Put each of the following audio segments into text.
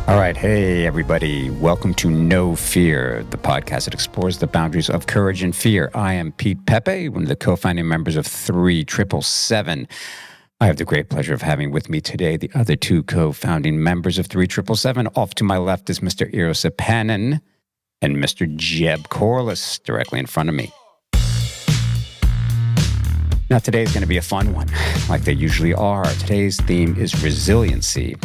All right. Hey, everybody. Welcome to No Fear, the podcast that explores the boundaries of courage and fear. I am Pete Pepe, one of the co-founding members of 3777. I have the great pleasure of having with me today the other two co-founding members of 3777. Off to my left is Mr. Iiro and Mr. Jeb Corliss directly in front of me. Now, today's going to be a fun one, like they usually are. Today's theme is resiliency.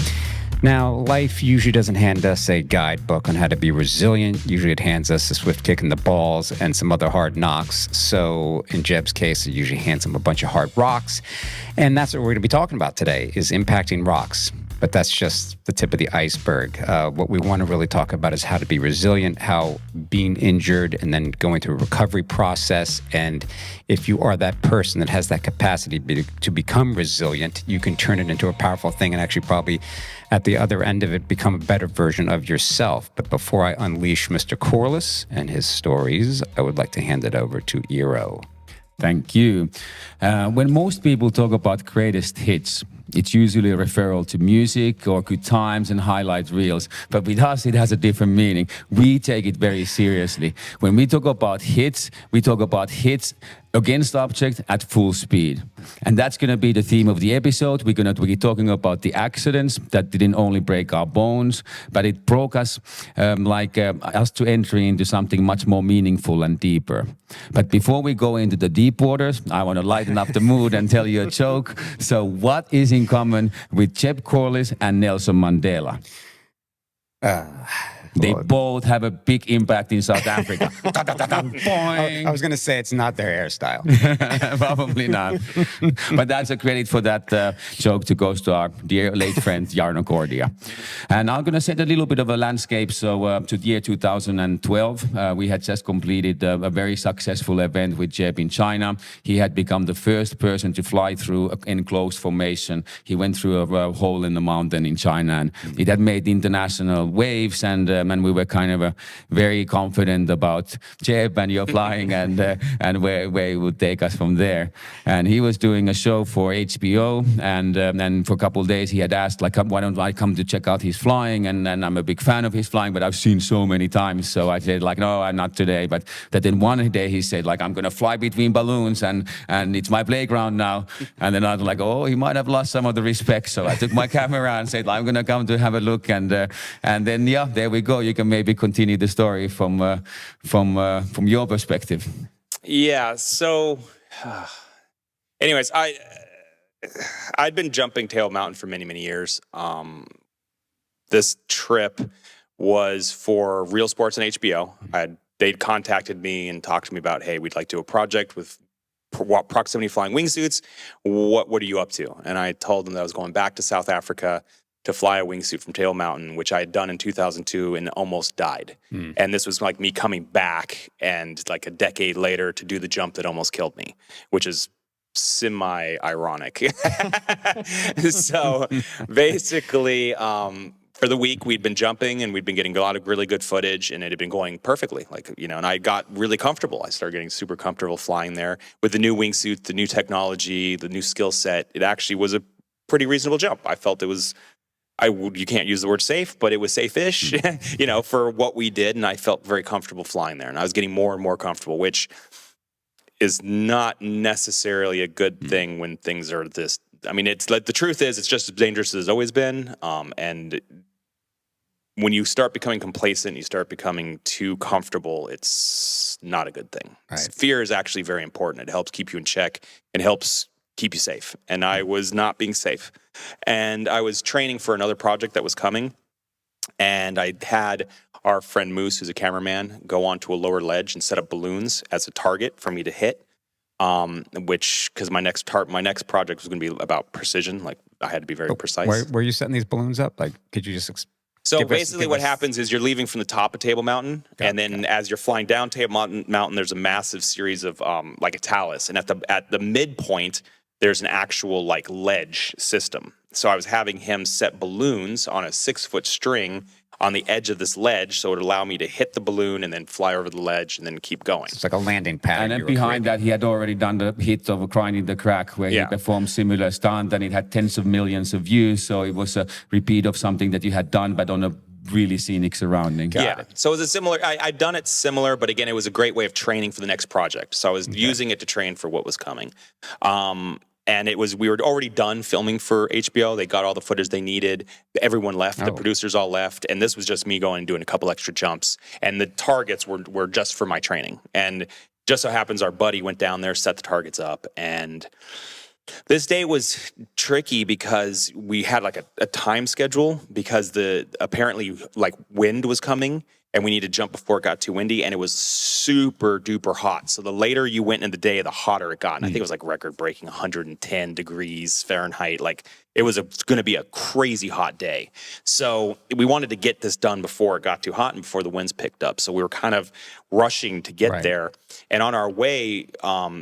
Now, life usually doesn't hand us a guidebook on how to be resilient. Usually it hands us a swift kick in the balls and some other hard knocks. So in Jeb's case, it usually hands him a bunch of hard rocks. And that's what we're going to be talking about today, is impacting rocks. But that's just the tip of the iceberg. What we want to really talk about is how to be resilient, how being injured and then going through a recovery process. And if you are that person that has that capacity to become resilient, you can turn it into a powerful thing and actually probably at the other end of it become a better version of yourself. But before I unleash Mr. Corliss and his stories, I would like to hand it over to Iiro. Thank you. When most people talk about greatest hits, it's usually a referral to music or good times and highlight reels. But with us, it has a different meaning. We take it very seriously. When we talk about hits, we talk about hits against object at full speed. And that's going to be the theme of the episode. We're going to be talking about the accidents that didn't only break our bones, but it broke us us to enter into something much more meaningful and deeper. But before we go into the deep waters, I want to lighten up the mood and tell you a joke. So what is in common with Jeb Corliss and Nelson Mandela? They both have a big impact in South Africa. I was going to say it's not their hairstyle. Probably not. But that's a credit for that joke to goes to our dear late friend, Jarno Cordia. And I'm going to set a little bit of a landscape. So to the year 2012, we had just completed a very successful event with Jeb in China. He had become the first person to fly through an enclosed formation. He went through a hole in the mountain in China, and it had made international waves, and we were kind of very confident about Jeb and your flying and where he would take us from there. And he was doing a show for HBO, and for a couple of days he had asked, like, why don't I come to check out his flying? And I'm a big fan of his flying, but I've seen so many times. So I said, like, no, I'm not today. But then one day he said, like, I'm going to fly between balloons and it's my playground now. And then I was like, oh, he might have lost some of the respect. So I took my camera and said, I'm going to come to have a look. And then, yeah, there we go. You can maybe continue the story from your perspective. Yeah. So, anyways, I'd been jumping Tail Mountain for many, many years. This trip was for Real Sports and HBO. They'd contacted me and talked to me about, hey, we'd like to do a project with proximity flying wingsuits. What are you up to? And I told them that I was going back to South Africa to fly a wingsuit from Tail Mountain, which I had done in 2002 and almost died. And this was like me coming back and like a decade later to do the jump that almost killed me, which is semi-ironic. So basically, for the week we'd been jumping and we'd been getting a lot of really good footage and it had been going perfectly. And I got really comfortable. I started getting super comfortable flying there with the new wingsuit, the new technology, the new skill set. It actually was a pretty reasonable jump. I felt it was, you can't use the word safe, but it was safe-ish, for what we did. And I felt very comfortable flying there. And I was getting more and more comfortable, which is not necessarily a good thing when things are this. I mean, it's like the truth is, it's just as dangerous as it's always been. And when you start becoming complacent, you start becoming too comfortable, it's not a good thing. Right. Fear is actually very important. It helps keep you in check. It helps keep you safe. And I was not being safe. And I was training for another project that was coming. And I had our friend Moose, who's a cameraman, go onto a lower ledge and set up balloons as a target for me to hit. Because my next project was going to be about precision. Like, I had to be very precise. Where were you setting these balloons up? Like, could you just So basically what happens is you're leaving from the top of Table Mountain, and then as you're flying down Table Mountain, there's a massive series of like a talus. And at the midpoint, there's an actual like ledge system. So I was having him set balloons on a 6-foot string on the edge of this ledge, so it would allow me to hit the balloon and then fly over the ledge and then keep going. It's like a landing pad. And then behind that, he had already done the hit of Grinding the Crack, where he performed similar stunt, and it had tens of millions of views. So it was a repeat of something that you had done, but on a really scenic surrounding. Yeah. So it was a similar, I'd done it similar, but again, it was a great way of training for the next project. So I was using it to train for what was coming. And we were already done filming for HBO. They got all the footage they needed. Everyone left. The producers all left. And this was just me going and doing a couple extra jumps. And the targets were just for my training. And just so happens our buddy went down there, set the targets up. And this day was tricky because we had like a time schedule because apparently like wind was coming and we needed to jump before it got too windy, and it was super duper hot. So the later you went in the day, the hotter it got. And I think it was like record breaking 110 degrees Fahrenheit. Like it was going to be a crazy hot day. So we wanted to get this done before it got too hot and before the winds picked up. So we were kind of rushing to get there. And on our way,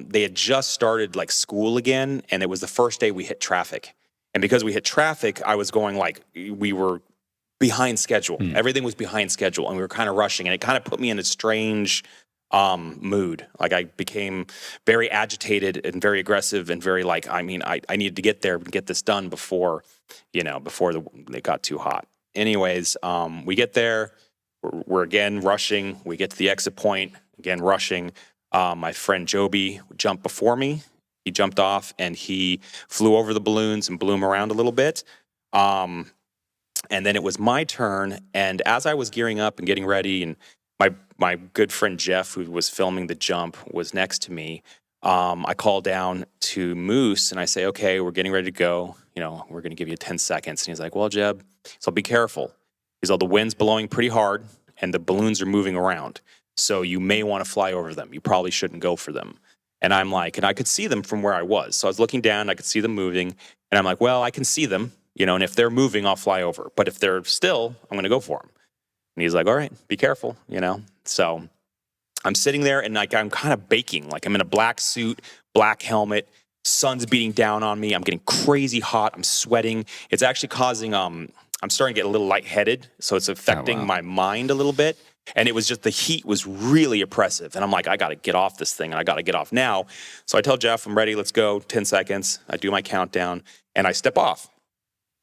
they had just started like school again. And it was the first day we hit traffic. And because we hit traffic, I was going like, we were behind schedule. Everything was behind schedule and we were kind of rushing, and it kind of put me in a strange mood. Like I became very agitated and very aggressive and very like, I needed to get there and get this done before it got too hot. Anyways, we get there, we're again rushing. We get to the exit point, again rushing. My friend Joby jumped before me. He jumped off and he flew over the balloons and blew them around a little bit. And then it was my turn, and as I was gearing up and getting ready, and my good friend Jeff, who was filming the jump, was next to me, I call down to Moose, and I say, okay, we're getting ready to go. We're going to give you 10 seconds. And he's like, well, Jeb, so be careful. He's like, the wind's blowing pretty hard, and the balloons are moving around, so you may want to fly over them. You probably shouldn't go for them. And I'm like, and I could see them from where I was. So I was looking down, I could see them moving, and I'm like, well, I can see them. And if they're moving, I'll fly over. But if they're still, I'm going to go for them. And he's like, all right, be careful, So I'm sitting there and like I'm kind of baking. Like I'm in a black suit, black helmet, sun's beating down on me. I'm getting crazy hot. I'm sweating. It's actually causing, I'm starting to get a little lightheaded. So it's affecting my mind a little bit. And it was just, the heat was really oppressive. And I'm like, I got to get off this thing and I got to get off now. So I tell Jeff, I'm ready. Let's go. 10 seconds. I do my countdown and I step off.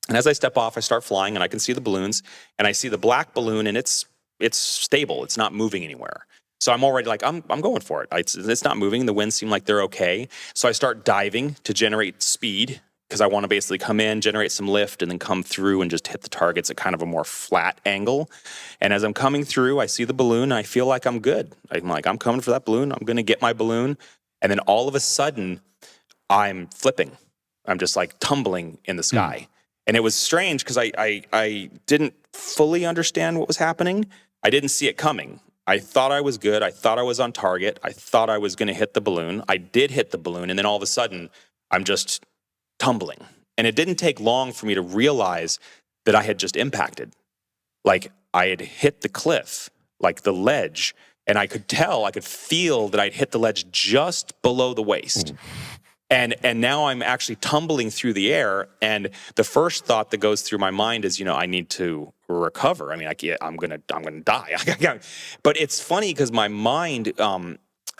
And as I step off, I start flying, and I can see the balloons, and I see the black balloon, and it's stable. It's not moving anywhere. So I'm already like, I'm going for it. It's not moving. The winds seem like they're okay. So I start diving to generate speed because I want to basically come in, generate some lift, and then come through and just hit the targets at kind of a more flat angle. And as I'm coming through, I see the balloon, and I feel like I'm good. I'm like, I'm coming for that balloon. I'm going to get my balloon. And then all of a sudden, I'm flipping. I'm just like tumbling in the sky. And it was strange because I didn't fully understand what was happening. I didn't see it coming. I thought I was good. I thought I was on target. I thought I was going to hit the balloon. I did hit the balloon. And then all of a sudden, I'm just tumbling. And it didn't take long for me to realize that I had just impacted. Like I had hit the cliff, like the ledge. And I could feel that I'd hit the ledge just below the waist. And now I'm actually tumbling through the air, and the first thought that goes through my mind is, I need to recover. I mean, I'm gonna die. But it's funny because my mind,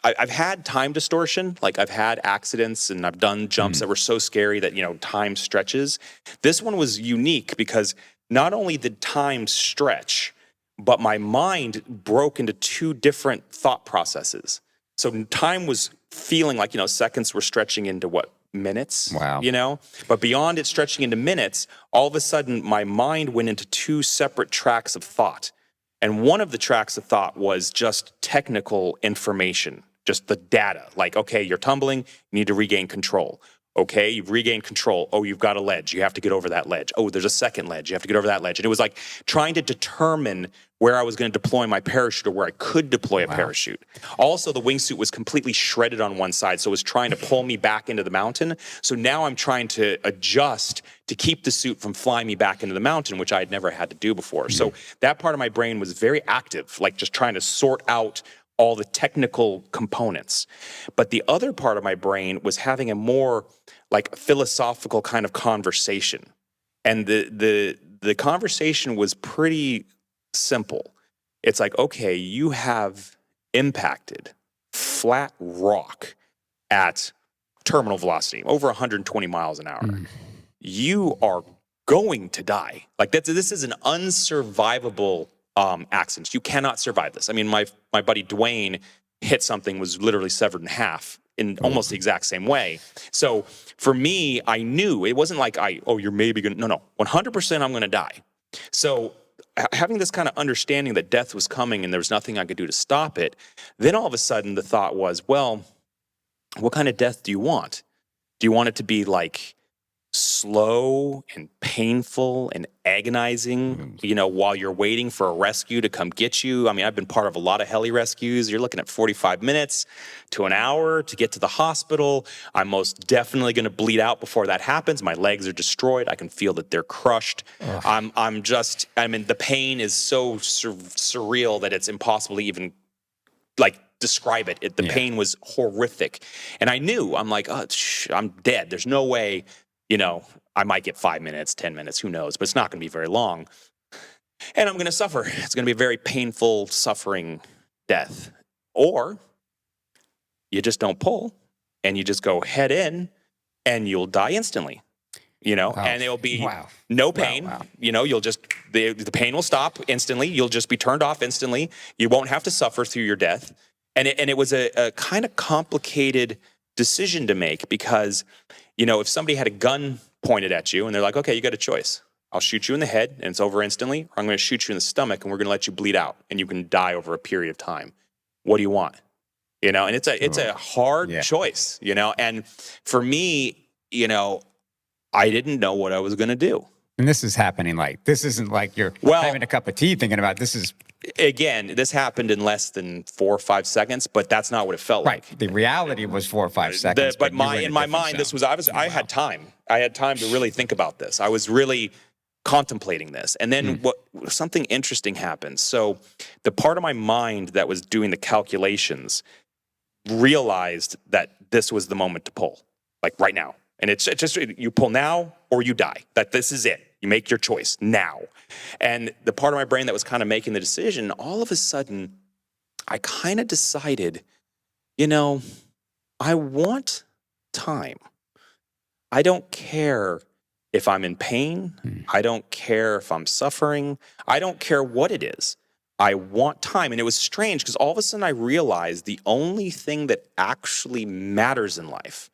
I've had time distortion. Like I've had accidents, and I've done jumps that were so scary that time stretches. This one was unique because not only did time stretch, but my mind broke into two different thought processes. So time was feeling like, seconds were stretching into minutes? Wow. But beyond it stretching into minutes, all of a sudden my mind went into two separate tracks of thought. And one of the tracks of thought was just technical information, just the data. Like, okay, you're tumbling, you need to regain control. Okay, you've regained control. Oh, you've got a ledge. You have to get over that ledge. Oh, there's a second ledge. You have to get over that ledge. And it was like trying to determine where I was going to deploy my parachute or where I could deploy a parachute. Also, the wingsuit was completely shredded on one side, so it was trying to pull me back into the mountain. So now I'm trying to adjust to keep the suit from flying me back into the mountain, which I had never had to do before. So that part of my brain was very active, like just trying to sort out all the technical components. But the other part of my brain was having a more like philosophical kind of conversation. And the conversation was pretty simple. It's like, okay, you have impacted flat rock at terminal velocity, over 120 miles an hour. You are going to die. Like this is an unsurvivable accident. You cannot survive this. I mean, my buddy Dwayne hit something, was literally severed in half in almost the exact same way. So for me, I knew it wasn't like you're maybe gonna, no, 100% I'm gonna die. So having this kind of understanding that death was coming and there was nothing I could do to stop it, then all of a sudden the thought was, well, what kind of death do you want? Do you want it to be like slow and painful and agonizing, while you're waiting for a rescue to come get you? I mean, I've been part of a lot of heli rescues. You're looking at 45 minutes to an hour to get to the hospital. I'm most definitely going to bleed out before that happens. My legs are destroyed. I can feel that they're crushed. The pain is so surreal that it's impossible to even describe it. The pain was horrific. And I knew, I'm like, I'm dead. There's no way, I might get 5 minutes, 10 minutes, who knows, but it's not going to be very long. And I'm going to suffer. It's going to be a very painful, suffering death. Or you just don't pull and you just go head in and you'll die instantly, and it'll be no pain. Wow. You'll just, the pain will stop instantly. You'll just be turned off instantly. You won't have to suffer through your death. And it was a kind of complicated decision to make because, if somebody had a gun pointed at you and they're like, okay, you got a choice. I'll shoot you in the head and it's over instantly, or I'm going to shoot you in the stomach and we're going to let you bleed out and you can die over a period of time. What do you want? And it's a hard choice, and for me, I didn't know what I was going to do. And this is happening this isn't like you're having a cup of tea thinking about this is. Again, this happened in less than 4 or 5 seconds, but that's not what it felt like. The reality was 4 or 5 seconds. But in my mind, this was, I had time. I had time to really think about this. I was really contemplating this. And then something interesting happened. So the part of my mind that was doing the calculations realized that this was the moment to pull, like right now. And it's just, you pull now or you die. That this is it. You make your choice now. And the part of my brain that was kind of making the decision, all of a sudden, I kind of decided, I want time. I don't care if I'm in pain. I don't care if I'm suffering. I don't care what it is. I want time. And it was strange because all of a sudden I realized the only thing that actually matters in life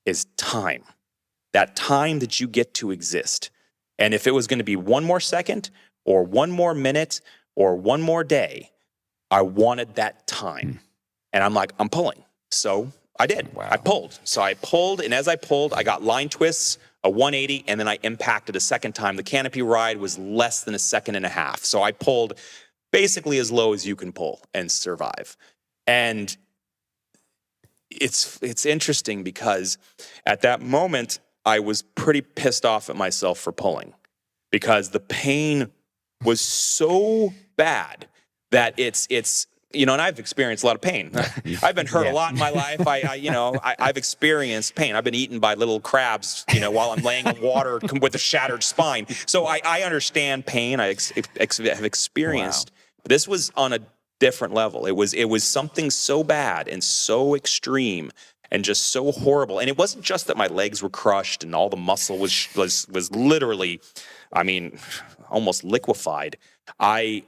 is time. That time that you get to exist. And if it was going to be 1 more second or 1 more minute or 1 more day, I wanted that time. And I'm like, I'm pulling. So I did. Wow. I pulled. So I pulled, and as I pulled, I got line twists, a 180, and then I impacted a second time. The canopy ride was less than a second and a half. So I pulled basically as low as you can pull and survive. And it's interesting because at that moment, I was pretty pissed off at myself for pulling because the pain was so bad that it's and I've experienced a lot of pain. I've been hurt a lot in my life. I've experienced pain. I've been eaten by little crabs, while I'm laying in water with a shattered spine. So I understand pain. I have experienced. Wow. This was on a different level. It was something so bad and so extreme and just so horrible. And it wasn't just that my legs were crushed and all the muscle was literally, almost liquefied. I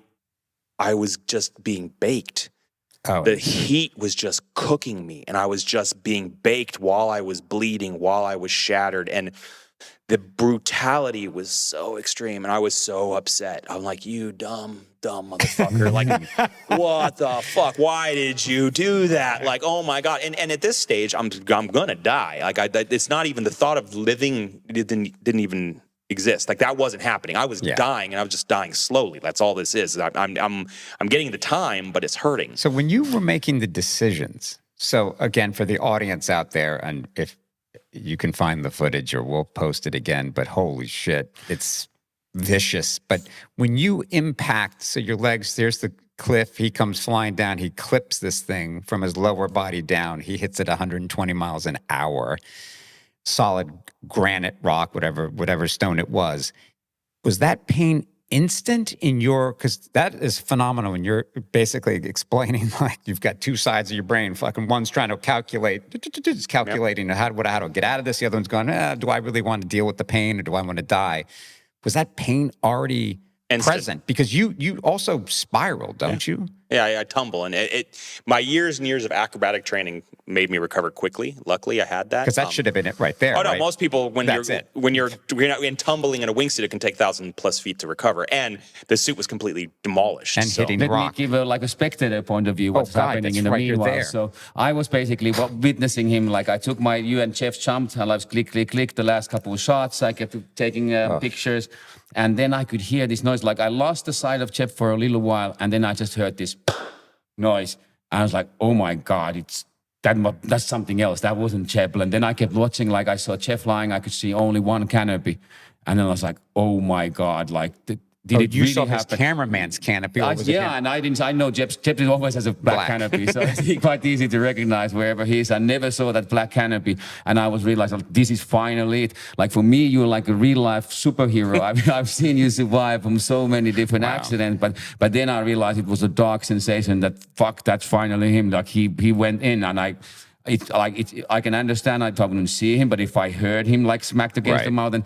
was just being baked. The heat was just cooking me, and I was just being baked while I was bleeding, while I was shattered. And the brutality was so extreme, and I was so upset. I'm like, you dumb motherfucker. Like, what the fuck? Why did you do that? Like, oh my God. And at this stage, I'm gonna die. Like, it's not even the thought of living didn't even exist. Like, that wasn't happening. I was dying, and I was just dying slowly. That's all this is. I'm getting the time, but it's hurting. So when you were making the decisions, so again, for the audience out there, and if you can find the footage or we'll post it again, but holy shit, it's vicious. But when you impact, so your legs, there's the cliff, he comes flying down, he clips this thing from his lower body down, he hits it 120 miles an hour, solid granite rock, whatever stone it was that pain instant in your, because that is phenomenal when you're basically explaining like you've got two sides of your brain. Fucking one's trying to calculate, just calculating how to get out of this. The other one's going, do I really want to deal with the pain or do I want to die? Was that pain already present? Because you also spiral, don't you? Yeah, I tumble, and my years and years of acrobatic training made me recover quickly. Luckily, I had that. Because that should have been it right there. Oh no, right? most people when you're in tumbling in a wingsuit, it can take 1,000+ feet to recover, and the suit was completely demolished. And hitting Let rock. me give a spectator point of view what's happening in the meanwhile. So I was basically witnessing him. Like I took you and Jeff jumped, and I was click, the last couple of shots. I kept taking pictures, and then I could hear this noise. Like I lost the sight of Jeff for a little while, and then I just heard this noise. I was like, oh my God, that's something else. That wasn't Jeb. And then I kept watching, like I saw Jeff lying. I could see only one canopy. And then I was like, oh my God, like did it really saw happen? His cameraman's canopy. And I know Jeb always has a black canopy, so it's quite easy to recognize wherever he is. I never saw that black canopy, and I was realizing like, this is finally it. Like for me, you're like a real life superhero. I mean, I've seen you survive from so many different accidents, but then I realized it was a dark sensation that that's finally him. Like he went in, and I can understand I don't see him, but if I heard him like smacked against the mouth, then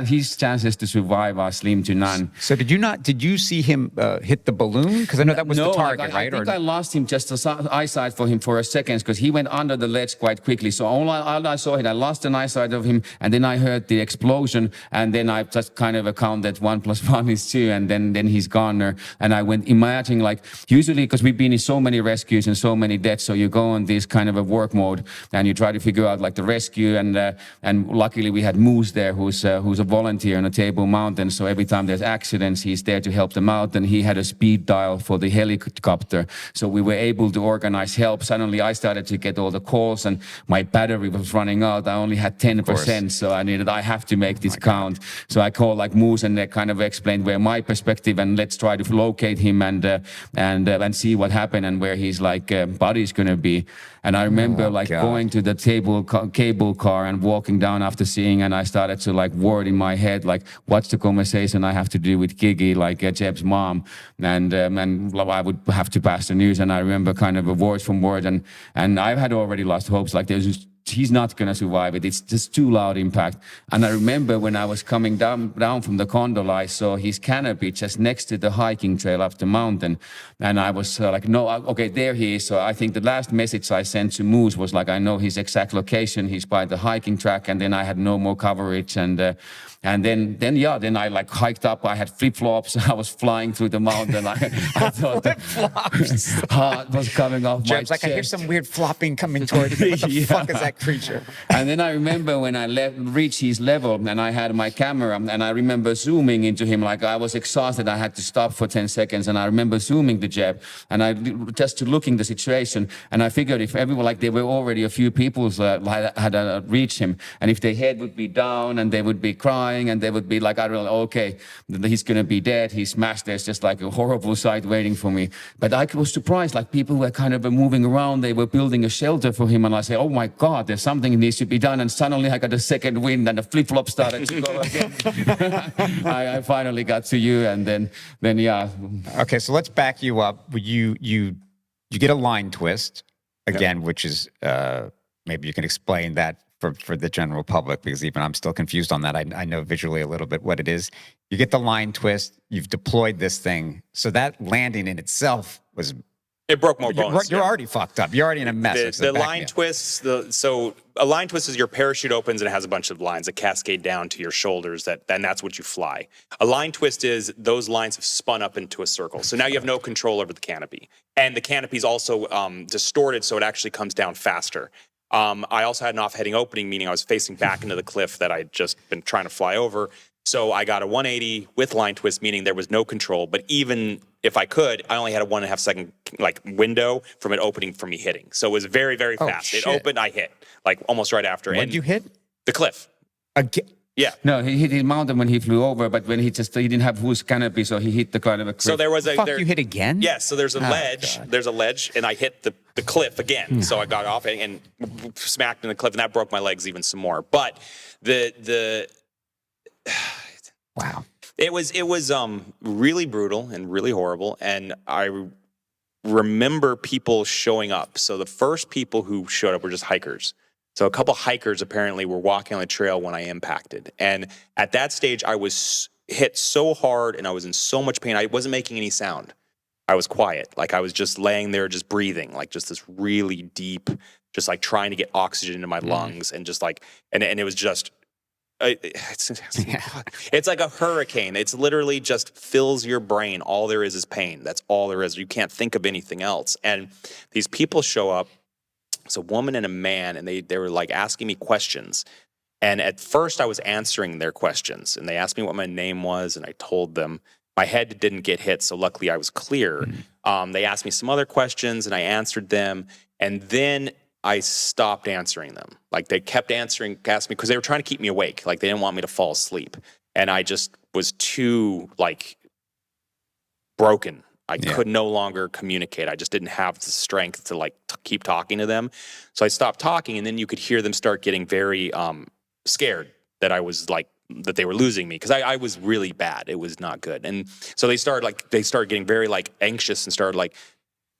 his chances to survive are slim to none. So did you see him hit the balloon? Because I know that was the target, right? I think I lost him just eyesight for him for a second because he went under the ledge quite quickly. So all I saw it, I lost an eyesight of him, and then I heard the explosion, and then I just kind of accounted 1 + 1 is 2, and then he's gone there. And I went imagining like usually because we've been in so many rescues and so many deaths, so you go on this kind of a work mode and you try to figure out like the rescue, and luckily we had Moose there who's a volunteer on a Table Mountain, so every time there's accidents he's there to help them out, and he had a speed dial for the helicopter, so we were able to organize help. Suddenly I started to get all the calls and my battery was running out. I only had 10%, so I have to make this count. So I called like Moose, and they kind of explained where my perspective, and let's try to locate him and see what happened and where his body's gonna be. And I remember going to the cable car and walking down after seeing, and I started to like word in my head, like, what's the conversation I have to do with Gigi, like Jeb's mom, and I would have to pass the news. And I remember kind of a word from word, and I had already lost hopes, like he's not going to survive it. It's just too loud impact. And I remember when I was coming down from the gondola, I saw his canopy just next to the hiking trail up the mountain. And I was like, no, okay, there he is. So I think the last message I sent to Moose was like, I know his exact location. He's by the hiking track. And then I had no more coverage. And then I like hiked up. I had flip-flops. I was flying through the mountain. I thought flip-flops. Heart was coming off my chest. Like, I hear some weird flopping coming towards me. What the fuck is that creature? And then I remember when I reached his level and I had my camera, and I remember zooming into him. Like I was exhausted. I had to stop for 10 seconds. And I remember zooming to Jeb, and I just looking the situation. And I figured if everyone, like there were already a few people had reached him. And if their head would be down and they would be crying, and they would be like, I don't know, okay, he's going to be dead. He's smashed. There's just like a horrible sight waiting for me. But I was surprised, like people were kind of moving around. They were building a shelter for him. And I said, oh my God, there's something that needs to be done. And suddenly I got a second wind and the flip-flop started to go again. I finally got to you, and then yeah. Okay, so let's back you up. You get a line twist again, which is, maybe you can explain that for the general public, because even I'm still confused on that. I know visually a little bit what it is. You get the line twist, you've deployed this thing. So that landing in itself was... It broke more bones. You're already fucked up. You're already in a mess. The line twists, so a line twist is your parachute opens and it has a bunch of lines that cascade down to your shoulders, and that's what you fly. A line twist is those lines have spun up into a circle. So now you have no control over the canopy. And the canopy is also distorted, so it actually comes down faster. I also had an off-heading opening, meaning I was facing back into the cliff that I'd just been trying to fly over. So I got a 180 with line twist, meaning there was no control. But even if I could, I only had a 1.5 second window from it opening for me hitting. So it was very, very fast. Shit. It opened, I hit like almost right after. When did you hit? The cliff. Again? Yeah. No, he hit the mountain when he flew over, but when he didn't have whose canopy, so he hit the kind of a cliff. So there was you hit again? Yes. So there's a ledge. God. There's a ledge, and I hit the cliff again. So I got off and smacked in the cliff, and that broke my legs even some more. But the wow. It was really brutal and really horrible. And I remember people showing up. So the first people who showed up were just hikers. So a couple hikers apparently were walking on the trail when I impacted. And at that stage, I was hit so hard and I was in so much pain. I wasn't making any sound. I was quiet. Like I was just laying there, just breathing, like just this really deep, just like trying to get oxygen into my lungs and just like, and it was just, it's like a hurricane. It's literally just fills your brain. All there is pain. That's all there is. You can't think of anything else. And these people show up. It's a woman and a man, and they were like asking me questions. And at first I was answering their questions, and they asked me what my name was, and I told them. My head didn't get hit, so luckily I was clear. They asked me some other questions, and I answered them. And then I stopped answering them. Like they kept asking me, because they were trying to keep me awake. Like they didn't want me to fall asleep. And I just was too like broken. I could no longer communicate. I just didn't have the strength to like keep talking to them. So I stopped talking, and then you could hear them start getting very scared that I was like, that they were losing me, because I was really bad. It was not good. And so they started getting very like anxious and started like,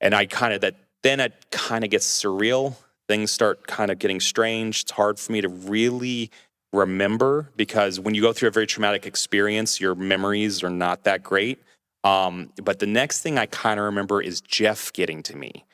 and I kind of then it kind of gets surreal. Things start kind of getting strange. It's hard for me to really remember, because when you go through a very traumatic experience, your memories are not that great. But the next thing I kind of remember is Jeff getting to me.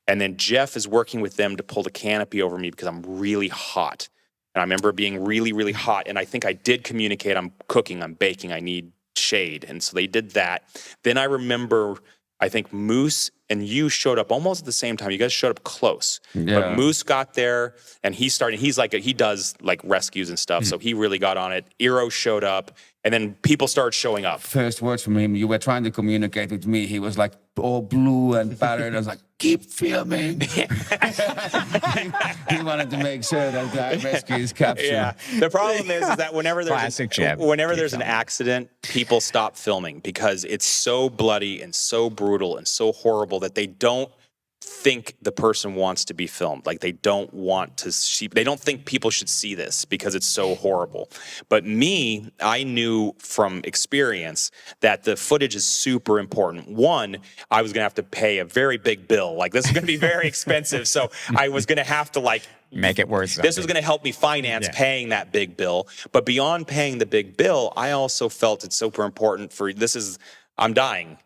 And then Jeff is working with them to pull the canopy over me because I'm really hot. And I remember being really, really hot. And I think I did communicate, I'm cooking, I'm baking, I need shade. And so they did that. Then I remember, I think Moose and you showed up almost at the same time. You guys showed up close. Yeah. But Moose got there, and he does like rescues and stuff. So he really got on it. Iiro showed up, and then people started showing up. First words from him, you were trying to communicate with me. He was like all blue and battered. I was like, keep filming. He wanted to make sure that the rescue is captured. Yeah. The problem is that whenever there's an accident, people stop filming because it's so bloody and so brutal and so horrible that they don't think the person wants to be filmed. Like they don't want to see, they don't think people should see this because it's so horrible. But me, I knew from experience that the footage is super important. One, I was going to have to pay a very big bill. Like this is going to be very expensive. So I was going to have to like make it worth something. This was going to help me finance paying that big bill. But beyond paying the big bill, I also felt it's super important I'm dying.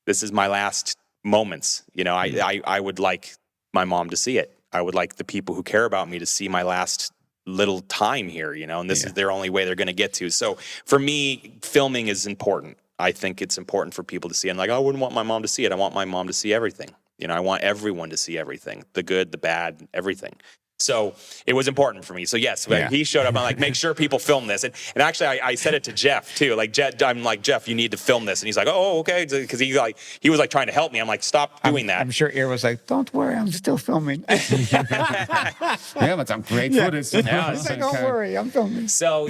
This is my last moments. You know, I would like my mom to see it. I would like the people who care about me to see my last little time here, you know, and this is their only way they're going to get to. So for me, filming is important. I think it's important for people to see. And like, I wouldn't want my mom to see it. I want my mom to see everything. You know, I want everyone to see everything, the good, the bad, everything. So it was important for me. So yes, when he showed up, I'm like, make sure people film this. And actually, I said it to Jeff too. Like, I'm like, Jeff, you need to film this. And he's like, oh, okay. Because he was like trying to help me. I'm like, stop doing that. I'm sure Iiro was like, don't worry, I'm still filming. Yeah, but some great footage. Yeah, he's like, don't worry, I'm filming. So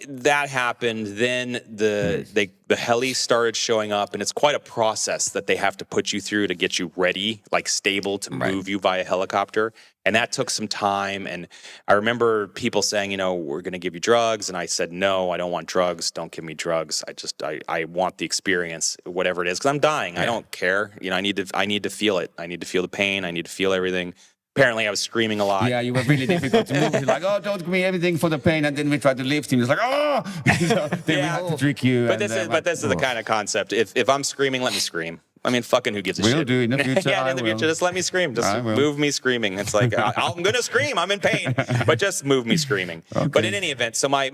that happened. Then the heli started showing up, and it's quite a process that they have to put you through to get you ready, like stable to move you via helicopter. And that took some time. And I remember people saying, you know, we're going to give you drugs. And I said, no, I don't want drugs. Don't give me drugs. I want the experience, whatever it is, because I'm dying. I don't care. You know, I need to feel it. I need to feel the pain. I need to feel everything. Apparently, I was screaming a lot. Yeah, you were really difficult to move. He's like, oh, don't give me everything for the pain. And then we tried to lift him. He's like, oh! So then we had to trick you. But this is the kind of concept. If I'm screaming, let me scream. I mean, fucking who gives a shit? We'll do it in the future. Yeah, in the future, just let me scream. Just move me screaming. It's like, I'm going to scream. I'm in pain. But just move me screaming. Okay. But in any event, so my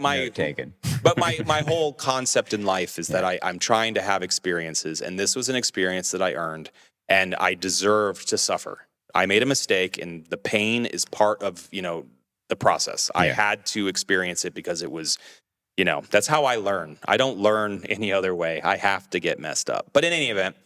whole concept in life is that I'm trying to have experiences. And this was an experience that I earned. And I deserved to suffer. I made a mistake, and the pain is part of, you know, the process. I had to experience it because it was, you know, that's how I learn. I don't learn any other way. I have to get messed up. But in any event,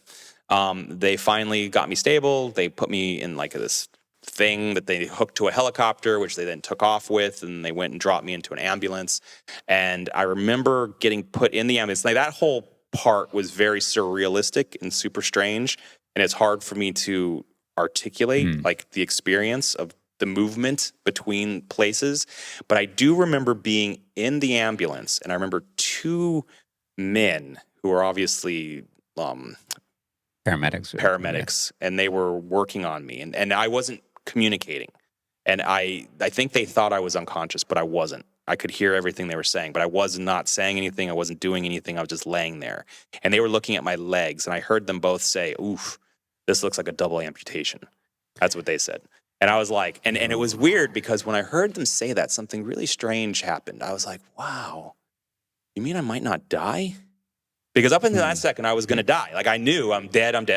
they finally got me stable. They put me in like this thing that they hooked to a helicopter, which they then took off with, and they went and dropped me into an ambulance. And I remember getting put in the ambulance. Like that whole part was very surrealistic and super strange. And it's hard for me to articulate like the experience of the movement between places. But I do remember being in the ambulance, and I remember two men who are obviously Paramedics. and they were working on me, and I wasn't communicating. And I think they thought I was unconscious, but I wasn't. I could hear everything they were saying, but I was not saying anything. I wasn't doing anything. I was just laying there. And they were looking at my legs, and I heard them both say, "Oof, this looks like a double amputation." That's what they said. And I was like, and it was weird because when I heard them say that, something really strange happened. I was like, wow, you mean I might not die? Because up until that second, I was going to die. Like I knew I'm dead. And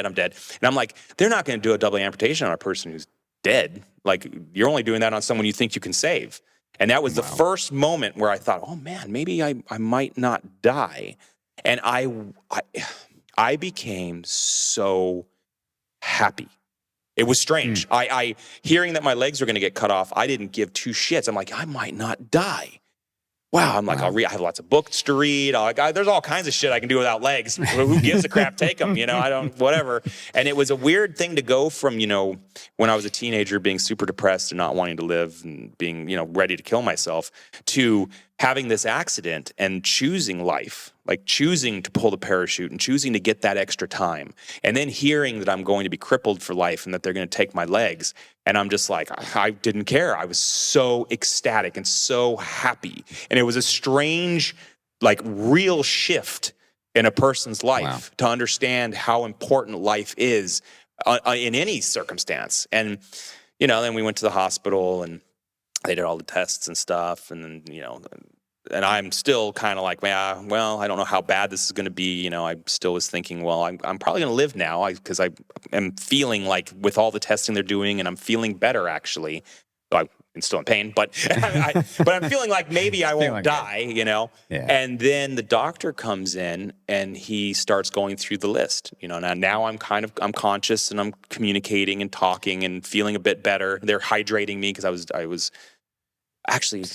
I'm like, they're not going to do a double amputation on a person who's dead. Like you're only doing that on someone you think you can save. And that was the first moment where I thought, oh man, maybe I might not die. And I became so happy. It was strange. I hearing that my legs were going to get cut off, I didn't give two shits. I'm like, I might not die. Wow. I'm like, I have lots of books to read. There's all kinds of shit I can do without legs. Who gives a crap? Take them, I don't, whatever. And it was a weird thing to go from, when I was a teenager being super depressed and not wanting to live and being, ready to kill myself, to having this accident and choosing life, like choosing to pull the parachute and choosing to get that extra time. And then hearing that I'm going to be crippled for life and that they're going to take my legs. And I'm just like, I didn't care. I was so ecstatic and so happy. And it was a strange, like real shift in a person's life to understand how important life is in any circumstance. And, then we went to the hospital and they did all the tests and stuff. And then, and I'm still kind of like, well, I don't know how bad this is going to be. I still was thinking, well, I'm probably going to live now because I am feeling like with all the testing they're doing, and I'm feeling better actually. I'm still in pain, but but I'm feeling like maybe I won't die, Yeah. And then the doctor comes in and he starts going through the list. Now I'm conscious and I'm communicating and talking and feeling a bit better. They're hydrating me because I was actually.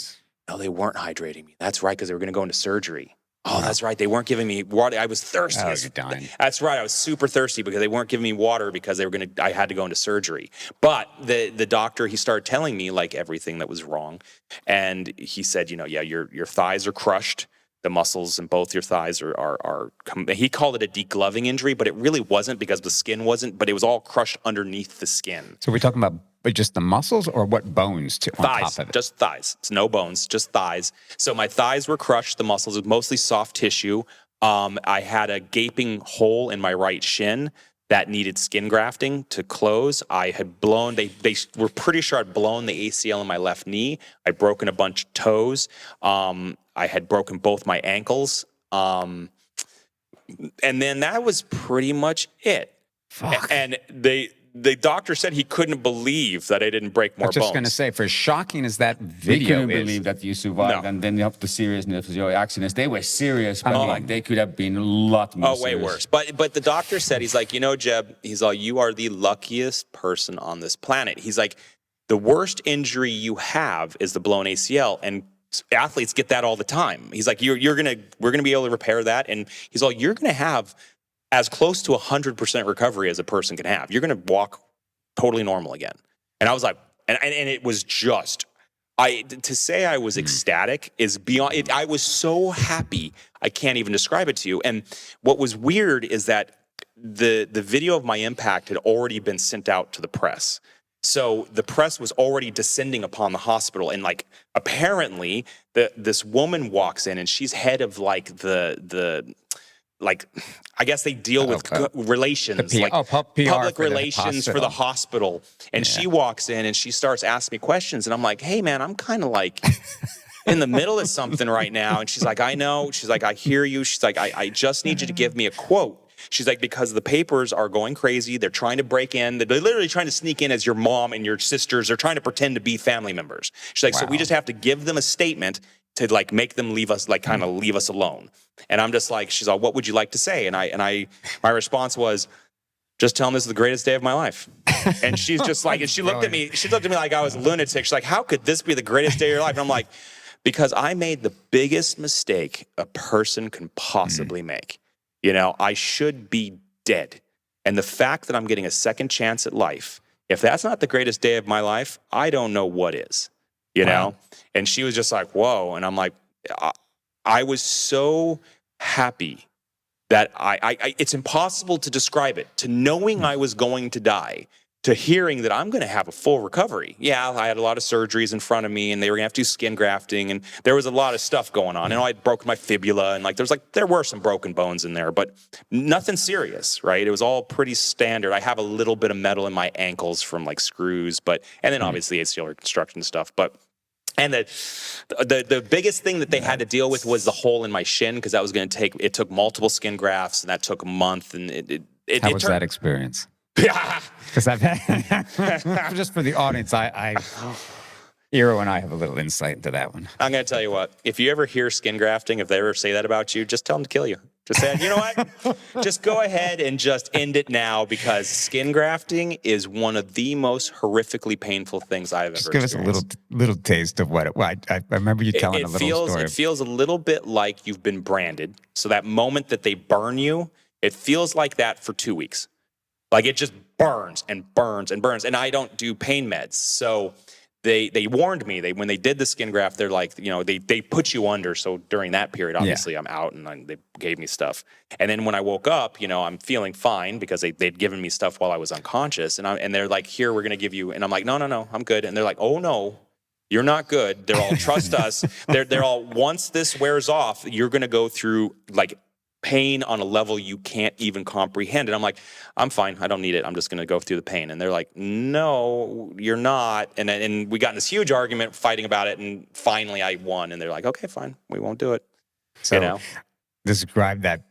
No, they weren't hydrating me. That's right, because they were going to go into surgery. Oh, that's right. They weren't giving me water. I was thirsty. Oh, you're dying. That's right. I was super thirsty because they weren't giving me water because I had to go into surgery. But the doctor, he started telling me like everything that was wrong. And he said, your thighs are crushed. The muscles in both your thighs are he called it a degloving injury, but it really wasn't because the skin wasn't, but it was all crushed underneath the skin. So we're talking about just the muscles or what bones on top of it? Just thighs. It's no bones, just thighs. So my thighs were crushed. The muscles was mostly soft tissue. I had a gaping hole in my right shin that needed skin grafting to close. I had blown, they were pretty sure I'd blown the ACL in my left knee. I'd broken a bunch of toes. I had broken both my ankles. And then that was pretty much it. Fuck. And the doctor said he couldn't believe that I didn't break more bones. I was just going to say, for as shocking as that We video couldn't is, believe that you survived, and then you have the seriousness of your accidents. They were serious, but they could have been a lot more serious. Way worse. But the doctor said, he's like, Jeb, he's like, you are the luckiest person on this planet. He's like, the worst injury you have is the blown ACL, and athletes get that all the time. He's like, we're gonna be able to repair that, and he's like, you're gonna have as close to 100% recovery as a person can have. You're going to walk totally normal again. And I was like, and it was just, to say I was ecstatic is beyond it. I was so happy. I can't even describe it to you. And what was weird is that the video of my impact had already been sent out to the press. So the press was already descending upon the hospital. And like, apparently this woman walks in and she's head of like I guess they deal with relations, public relations for the hospital. And she walks in and she starts asking me questions. And I'm like, hey, man, I'm kind of like in the middle of something right now. And she's like, I know. She's like, I hear you. She's like, I just need you to give me a quote. She's like, because the papers are going crazy. They're trying to break in. They're literally trying to sneak in as your mom and your sisters. They're trying to pretend to be family members. She's like, so we just have to give them a statement to like make them leave us, like kind of leave us alone. And I'm just like, she's like, what would you like to say? And my response was, just tell them this is the greatest day of my life. And she's just like, and she looked at me like I was a lunatic. She's like, how could this be the greatest day of your life? And I'm like, because I made the biggest mistake a person can possibly make. I should be dead. And the fact that I'm getting a second chance at life, if that's not the greatest day of my life, I don't know what is, you know? And she was just like, whoa. And I'm like, I was so happy that it's impossible to describe it, to knowing I was going to die, to hearing that I'm going to have a full recovery. Yeah, I had a lot of surgeries in front of me, and they were going to have to do skin grafting, and there was a lot of stuff going on. And I'd broken my fibula, and there were some broken bones in there, but nothing serious, right? It was all pretty standard. I have a little bit of metal in my ankles from like screws, and then obviously ACL reconstruction stuff, and the biggest thing that they had to deal with was the hole in my shin, because that was going to it took multiple skin grafts, and that took a month. And How was that experience? Yeah. Because I've had, just for the audience, Iiro and I have a little insight into that one. I'm going to tell you what, if you ever hear skin grafting, if they ever say that about you, just tell them to kill you. Just say, you know what? Just go ahead and just end it now, because skin grafting is one of the most horrifically painful things I've ever experienced. Give us a little taste of what it was. I remember you telling a little story. It feels a little bit like you've been branded. So that moment that they burn you, it feels like that for 2 weeks. Like it just burns and burns and burns. And I don't do pain meds. So they warned me. When they did the skin graft, they're like, they put you under. So during that period, obviously I'm out, and they gave me stuff. And then when I woke up, I'm feeling fine, because they'd given me stuff while I was unconscious. And they're like, here, we're going to give you. And I'm like, no, I'm good. And they're like, oh no, you're not good. They're all, trust us. They're all, once this wears off, you're going to go through like pain on a level you can't even comprehend. And I'm like, I'm fine. I don't need it. I'm just going to go through the pain. And they're like, no, you're not. And we got in this huge argument fighting about it. And finally I won. And they're like, okay, fine. We won't do it. So describe that.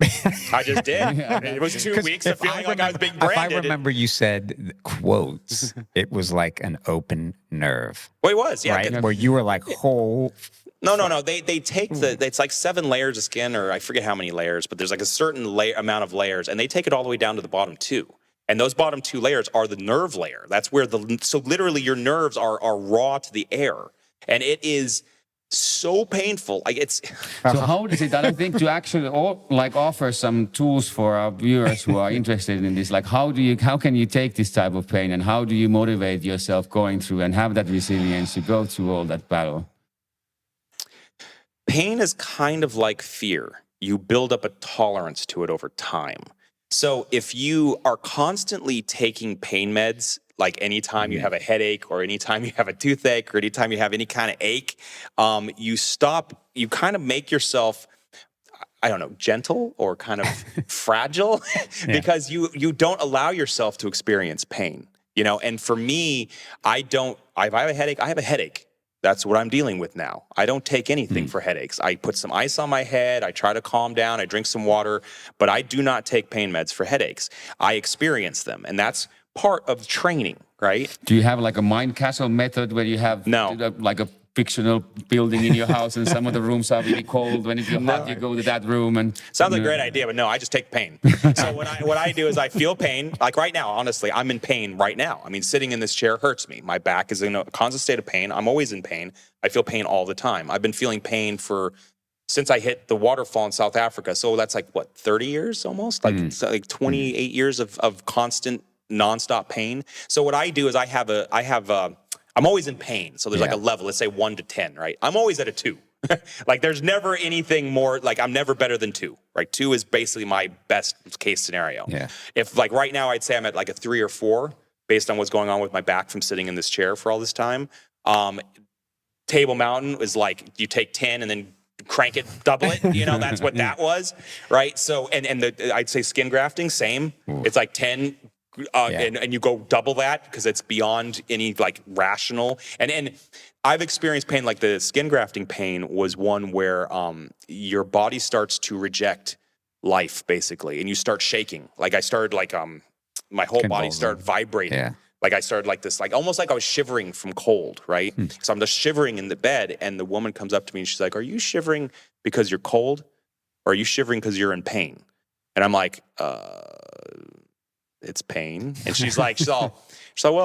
I just did. It was 2 weeks of feeling like I was being branded. If I remember, you said, quotes, it was like an open nerve. Well, it was, yeah. Right? Where you were like whole... No. They take it's like 7 layers of skin, or I forget how many layers, but there's like a certain amount of layers, and they take it all the way down to the bottom 2. And those bottom 2 layers are the nerve layer. That's where so literally your nerves are raw to the air. And it is so painful. Like it's. So how does it? I think to actually offer some tools for our viewers who are interested in this. Like how can you take this type of pain, and how do you motivate yourself going through and have that resilience to go through all that battle? Pain is kind of like fear. You build up a tolerance to it over time. So if you are constantly taking pain meds, like anytime you have a headache, or anytime you have a toothache, or anytime you have any kind of ache, you kind of make yourself, I don't know, gentle or kind of fragile, because you don't allow yourself to experience pain. And for me, if I have a headache, I have a headache. That's what I'm dealing with now. I don't take anything for headaches. I put some ice on my head. I try to calm down. I drink some water, but I do not take pain meds for headaches. I experience them, and that's part of training, right? Do you have like a mind castle method where you have like a fictional building in your house, and some of the rooms are really cold? When it's hot, you go to that room. And sounds like a great idea, but no, I just take pain. So what I do is I feel pain. Like right now, honestly, I'm in pain right now. I mean, sitting in this chair hurts me. My back is in a constant state of pain. I'm always in pain. I feel pain all the time. I've been feeling pain since I hit the waterfall in South Africa. So that's like 30 years almost, like 28 years of constant nonstop pain. So what I do is I'm always in pain. So there's like a level, let's say 1 to 10, right? I'm always at a 2. Like there's never anything more, like I'm never better than 2, right? 2 is basically my best case scenario. Yeah. If like right now, I'd say I'm at like a 3 or 4 based on what's going on with my back from sitting in this chair for all this time. Table Mountain is like, you take 10 and then crank it, double it, that's what that was, right? So, I'd say skin grafting, same. Ooh. It's like 10, and you go double that, because it's beyond any like rational. And I've experienced pain, like the skin grafting pain was one where your body starts to reject life, basically, and you start shaking. Like I started like my whole body started vibrating. Yeah. Like I started like this, like almost like I was shivering from cold, right? So I'm just shivering in the bed, and the woman comes up to me and she's like, "Are you shivering because you're cold, or are you shivering because you're in pain?" And I'm like, it's pain. And she's like, well,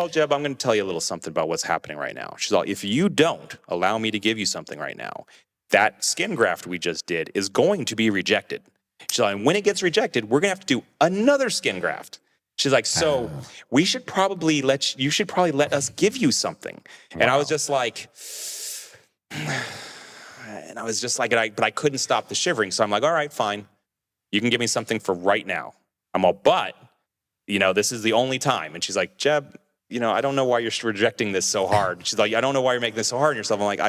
Jeb, I'm going to tell you a little something about what's happening right now. She's like, if you don't allow me to give you something right now, that skin graft we just did is going to be rejected. She's like, and when it gets rejected, we're going to have to do another skin graft. She's like, so you should probably let us give you something. Wow. And I was just like, but I couldn't stop the shivering. So I'm like, all right, fine. You can give me something for right now. I'm all, but, this is the only time. And she's like, Jeb, I don't know why you're rejecting this so hard. She's like, I don't know why you're making this so hard on yourself. I'm like,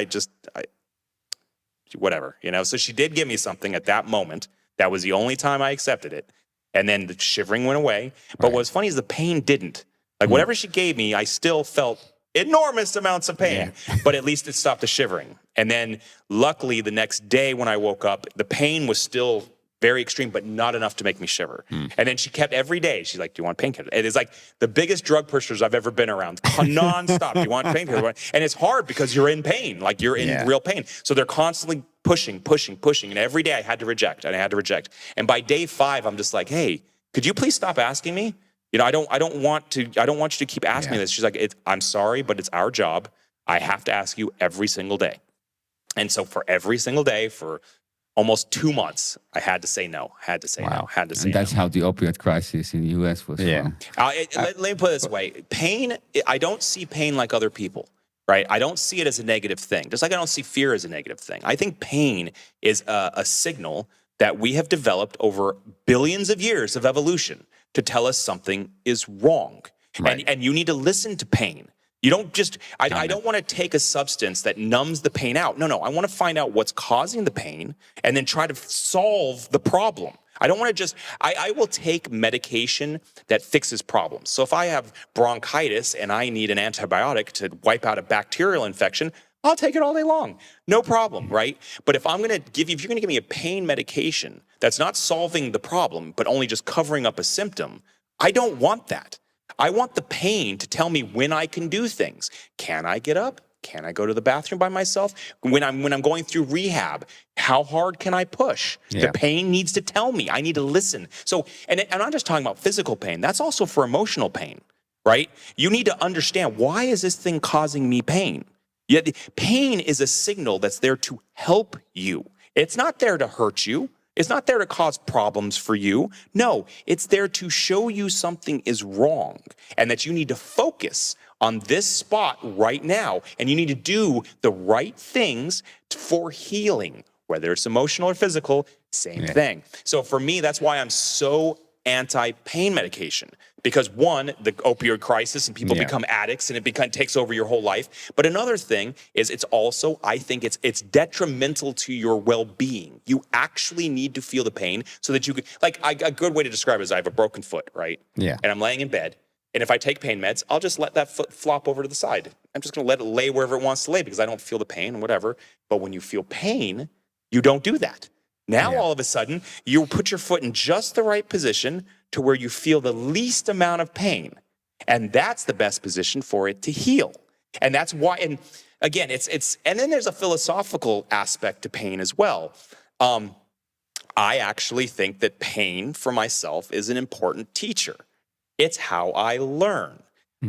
whatever, So she did give me something at that moment. That was the only time I accepted it. And then the shivering went away. But what's funny is the pain didn't. Like whatever she gave me, I still felt enormous amounts of pain, but at least it stopped the shivering. And then luckily the next day when I woke up, the pain was still very extreme, but not enough to make me shiver. And then she kept every day. She's like, do you want painkillers? It is like the biggest drug pushers I've ever been around, nonstop. Do you want painkillers? And it's hard because you're in pain, like you're in real pain. So they're constantly pushing. And every day I had to reject, And by day 5, I'm just like, hey, could you please stop asking me? I don't want you to keep asking me this. She's like, I'm sorry, but it's our job. I have to ask you every single day. And so for every single day, for almost 2 months, I had to say no, And that's how the opioid crisis in the US was. Let me put it this way. Pain, I don't see pain like other people, right? I don't see it as a negative thing, just like I don't see fear as a negative thing. I think pain is a signal that we have developed over billions of years of evolution to tell us something is wrong. And you need to listen to pain. You don't just, I don't want to take a substance that numbs the pain out. No, I want to find out what's causing the pain and then try to solve the problem. I don't want to just, I will take medication that fixes problems. So if I have bronchitis and I need an antibiotic to wipe out a bacterial infection, I'll take it all day long. No problem, right? But if you're going to give me a pain medication that's not solving the problem, but only just covering up a symptom, I don't want that. I want the pain to tell me when I can do things. Can I get up? Can I go to the bathroom by myself? When I'm going through rehab, how hard can I push? The pain needs to tell me. I need to listen. So, and I'm not just talking about physical pain. That's also for emotional pain, right? You need to understand, why is this thing causing me pain? Pain is a signal that's there to help you. It's not there to hurt you. It's not there to cause problems for you. No, it's there to show you something is wrong and that you need to focus on this spot right now. And you need to do the right things for healing, whether it's emotional or physical, same thing. So for me, that's why I'm so anti-pain medication. Because one, the opioid crisis and people become addicts and it takes over your whole life. But another thing is it's also, I think it's detrimental to your well-being. You actually need to feel the pain so that you could, a good way to describe it is I have a broken foot, right? Yeah. And I'm laying in bed. And if I take pain meds, I'll just let that foot flop over to the side. I'm just going to let it lay wherever it wants to lay because I don't feel the pain and whatever. But when you feel pain, you don't do that. Now, all of a sudden, you put your foot in just the right position to where you feel the least amount of pain. And that's the best position for it to heal. And that's why, and again, and then there's a philosophical aspect to pain as well. I actually think that pain for myself is an important teacher. It's how I learn.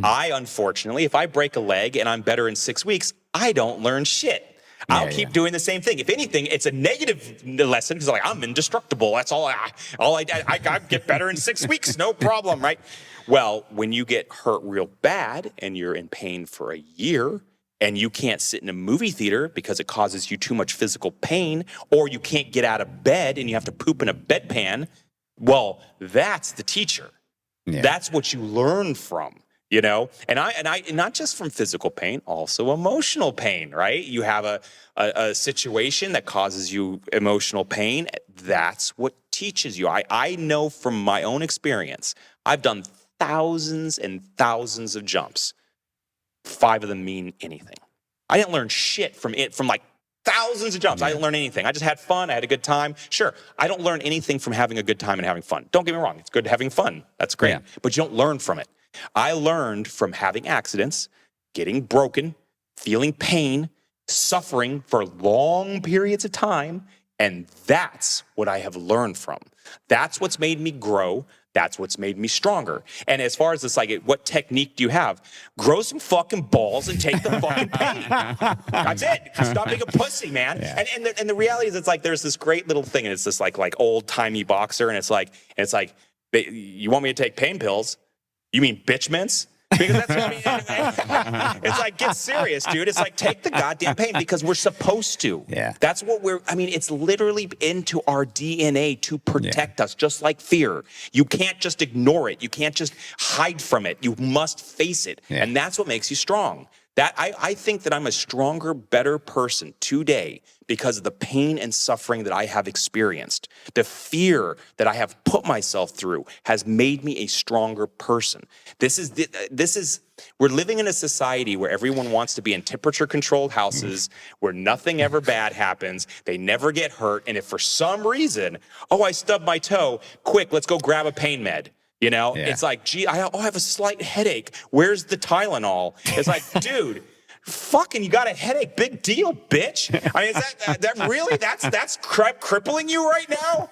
I, unfortunately, if I break a leg and I'm better in 6 weeks, I don't learn shit. I'll keep doing the same thing. If anything, it's a negative lesson because I'm indestructible. That's all I get better in 6 weeks, no problem, right? Well, when you get hurt real bad and you're in pain for a year and you can't sit in a movie theater because it causes you too much physical pain, or you can't get out of bed and you have to poop in a bedpan, well, that's the teacher. That's what you learn from. And I not just from physical pain, also emotional pain, right? You have a situation that causes you emotional pain. That's what teaches you. I know from my own experience, I've done thousands and thousands of jumps. 5 of them mean anything. I didn't learn shit from thousands of jumps. I didn't learn anything. I just had fun. I had a good time. Sure, I don't learn anything from having a good time and having fun. Don't get me wrong. It's good having fun. That's great. But you don't learn from it. I learned from having accidents, getting broken, feeling pain, suffering for long periods of time, and that's what I have learned from. That's what's made me grow. That's what's made me stronger. And as far as this, what technique do you have? Grow some fucking balls and take the fucking pain. That's it. Stop being a pussy, man. And the reality is, there's this great little thing, and it's this old timey boxer, and it's like, you want me to take pain pills? You mean bitch mints? Because that's what I mean. It's like, get serious, dude. It's like, take the goddamn pain because we're supposed to. Yeah. That's what it's literally into our DNA to protect us, just like fear. You can't just ignore it. You can't just hide from it. You must face it. Yeah. And that's what makes you strong. That I think that I'm a stronger, better person today because of the pain and suffering that I have experienced. The fear that I have put myself through has made me a stronger person. We're living in a society where everyone wants to be in temperature-controlled houses, where nothing ever bad happens, they never get hurt, and if for some reason, I stubbed my toe, quick, let's go grab a pain med. You know, It's like, gee, I have a slight headache. Where's the Tylenol? It's like, dude, fucking, you got a headache. Big deal, bitch. I mean, is that really, that's crippling you right now?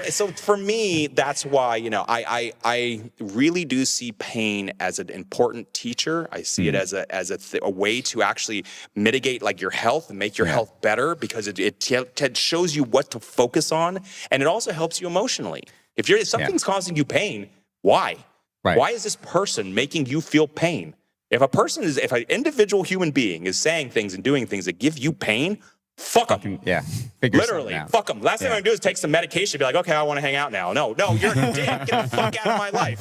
So for me, that's why, I really do see pain as an important teacher. I see it as a way to actually mitigate like your health and make your health better because it shows you what to focus on. And it also helps you emotionally. If something's causing you pain, why? Right. Why is this person making you feel pain? If an individual human being is saying things and doing things that give you pain, fuck them. Yeah. Literally, fuck them. Last thing I'm gonna do is take some medication and be like, okay, I want to hang out now. No, you're a dick. Get the fuck out of my life.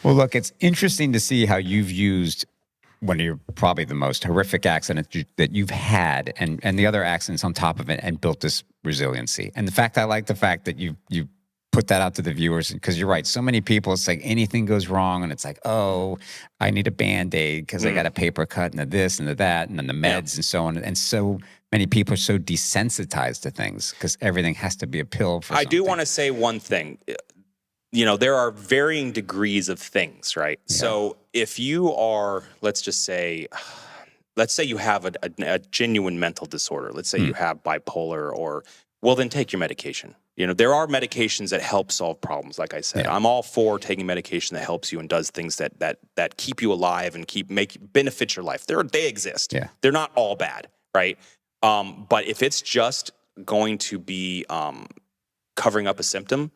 Well, look, it's interesting to see how you've used one of your probably the most horrific accidents that you've had and the other accidents on top of it and built this resiliency. And I like the fact that you put that out to the viewers because you're right. So many people, it's like anything goes wrong and it's like, I need a Band-Aid because I got a paper cut and this and that and then the meds and so on. And so many people are so desensitized to things because everything has to be a pill for something. I do want to say one thing. There are varying degrees of things, right? Yeah. So if you are, let's say you have a genuine mental disorder. Let's say you have bipolar well, then take your medication. There are medications that help solve problems. Like I said, I'm all for taking medication that helps you and does things that keep you alive and benefit your life. They exist. Yeah. They're not all bad, right? But if it's just going to be covering up a symptom,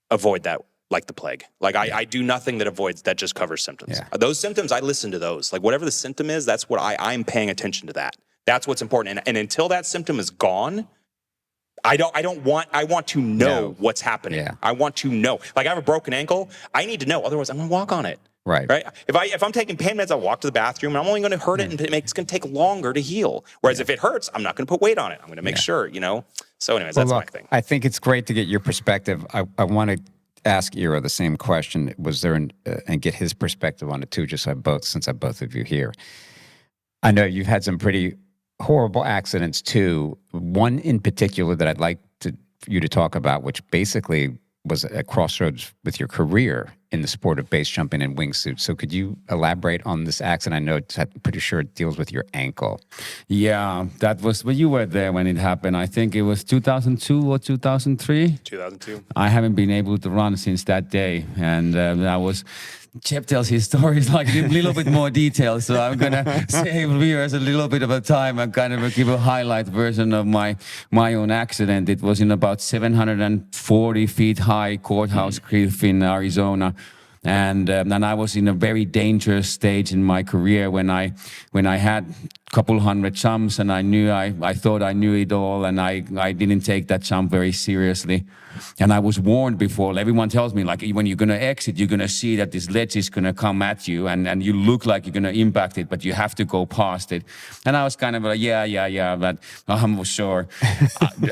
avoid that like the plague. Like I do nothing that just covers symptoms. Yeah. Those symptoms, I listen to those. Like whatever the symptom is, that's what I'm paying attention to that. That's what's important. And until that symptom is gone, I want to know what's happening. Yeah. I want to know. Like I have a broken ankle. I need to know. Otherwise, I'm going to walk on it. Right. If I'm taking pain meds, I'll walk to the bathroom and I'm only going to hurt it and it's going to take longer to heal. Whereas if it hurts, I'm not going to put weight on it. I'm going to make sure, So anyways, that's my thing. I think it's great to get your perspective. I want to ask Iiro the same question. Was there and get his perspective on it too, just since I both of you here. I know you've had some pretty horrible accidents too. One in particular that I'd like you to talk about, which basically was a crossroads with your career in the sport of base jumping and wingsuit. So could you elaborate on this accident? I know I'm pretty sure it deals with your ankle. Yeah, that was when you were there when it happened. I think it was 2002 or 2003. 2002. I haven't been able to run since that day, and Jeb tells his stories like in a little bit more detail, so I'm going to save viewers a little bit of a time and kind of give a highlight version of my own accident. It was in about 740 feet high courthouse cliff in Arizona. And I was in a very dangerous stage in my career when I had a couple hundred jumps and I thought I knew it all and I didn't take that jump very seriously. And I was warned before. Everyone tells me, like, when you're going to exit, you're going to see that this ledge is going to come at you and you look like you're going to impact it, but you have to go past it. And I was kind of like, yeah, but I'm sure.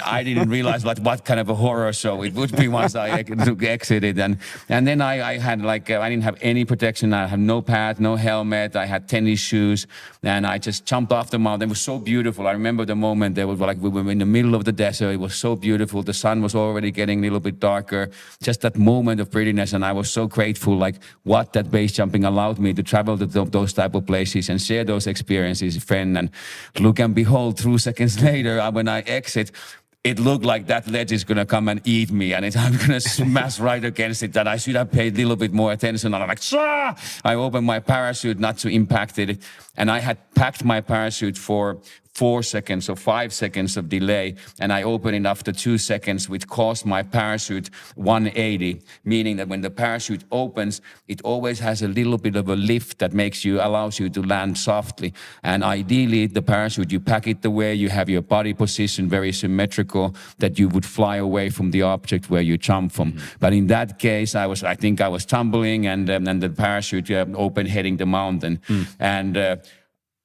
I didn't realize what kind of a horror show it would be once I exited. And then I had I didn't have any protection. I had no pad, no helmet. I had tennis shoes and I just jumped off the mountain. It was so beautiful. I remember the moment we were in the middle of the desert. It was so beautiful. The sun was already getting a little bit darker, just that moment of prettiness. And I was so grateful, what that base jumping allowed me to travel to those type of places and share those experiences with friends. And look and behold, 2 seconds later, when I exit, it looked like that ledge is going to come and eat me and I'm going to smash right against it, that I should have paid a little bit more attention. And I'm like, Shah! I opened my parachute not to impact it. And I had packed my parachute for 4 seconds or 5 seconds of delay, and I opened it after 2 seconds, which caused my parachute 180, meaning that when the parachute opens, it always has a little bit of a lift that allows you to land softly. And ideally, the parachute, you pack it the way you have your body position very symmetrical, that you would fly away from the object where you jump from. But in that case, I think I was tumbling, and the parachute opened heading the mountain, and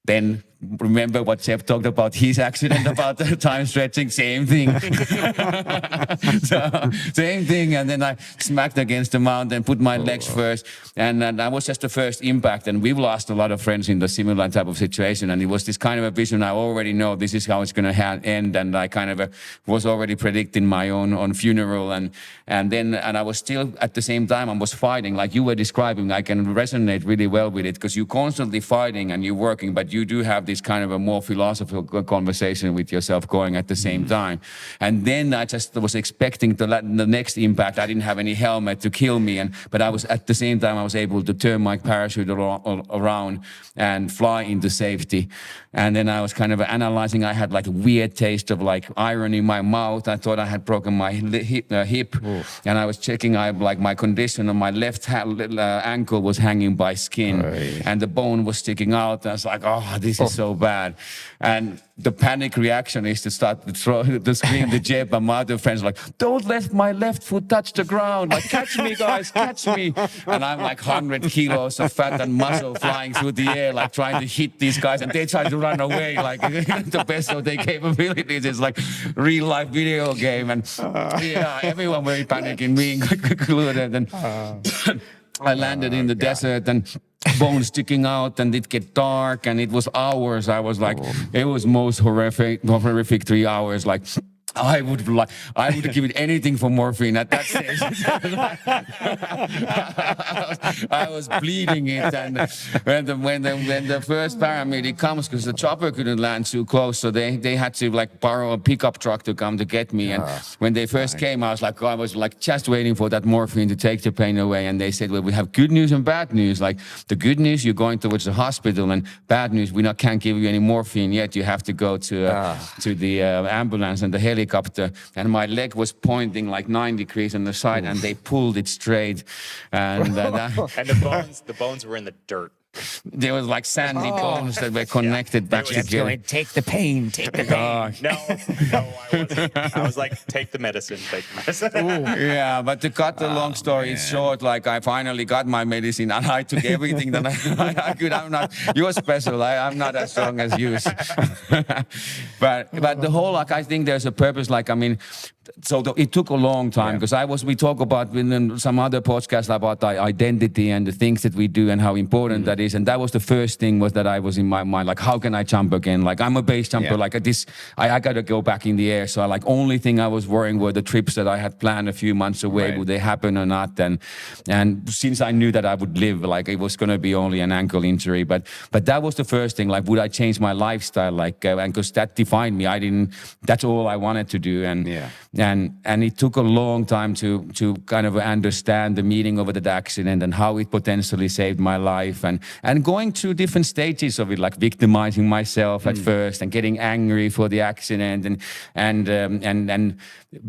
then remember what Jeb talked about, his accident about the time stretching, same thing. So, same thing, and then I smacked against the mountain, put my legs first, and that was just the first impact, and we've lost a lot of friends in the similar type of situation, and it was this kind of a vision, I already know this is how it's going to end, and I kind of was already predicting my own funeral, and I was still, at the same time, I was fighting, like you were describing. I can resonate really well with it, because you're constantly fighting and you're working, but you do have this kind of a more philosophical conversation with yourself going at the same time. And then I just was expecting the next impact. I didn't have any helmet to kill me, but I was, at the same time, I was able to turn my parachute around and fly into safety. And then I was kind of analyzing. I had like a weird taste of like iron in my mouth. I thought I had broken my hip. And I was checking, like my condition on my left ankle was hanging by skin, and the bone was sticking out. I was like, oh, this is so bad. And the panic reaction is to start to scream to Jeb and my other friends, like, don't let my left foot touch the ground. Like, catch me, guys, catch me. And I'm like 100 kilos of fat and muscle flying through the air, like trying to hit these guys, and they try to run away, like the best of their capabilities. It's like real life video game. And yeah, everyone very panicking, me included. And I landed in the desert, and bones sticking out, and it get dark, and it was hours. I was like, it was most horrific 3 hours. Like, I would give it anything for morphine at that stage. I was bleeding it, and when the first paramedic comes, because the chopper couldn't land too close, so they had to like borrow a pickup truck to come to get me. And when they first came, I was like just waiting for that morphine to take the pain away. And they said, well, we have good news and bad news. Like, the good news, you're going towards the hospital, and bad news, can't give you any morphine yet. You have to go to the ambulance and the helicopter. And my leg was pointing like 9 degrees on the side, and they pulled it straight. And and the bones were in the dirt. There was like sandy bones that were connected back together. Take the pain, take the pain. No, I wasn't. I was like, take the medicine, take the medicine. Yeah, but to cut the long story short, like I finally got my medicine, and I took everything that I could. You're special. I'm not as strong as you. but the whole, like, I think there's a purpose. Like, I mean, it took a long time, because we talk about in some other podcasts about the identity and the things that we do and how important that is. And that was the first thing, was that I was in my mind, like, how can I jump again? Like, I'm a base jumper, like this, I got to go back in the air. So like, only thing I was worrying were the trips that I had planned a few months away, would they happen or not? And since I knew that I would live, like, it was going to be only an ankle injury. But that was the first thing, like, would I change my lifestyle? Like, and because that defined me, that's all I wanted to do. And it took a long time to kind of understand the meaning of that accident and how it potentially saved my life, and going through different stages of it, like victimizing myself at first, and getting angry for the accident, and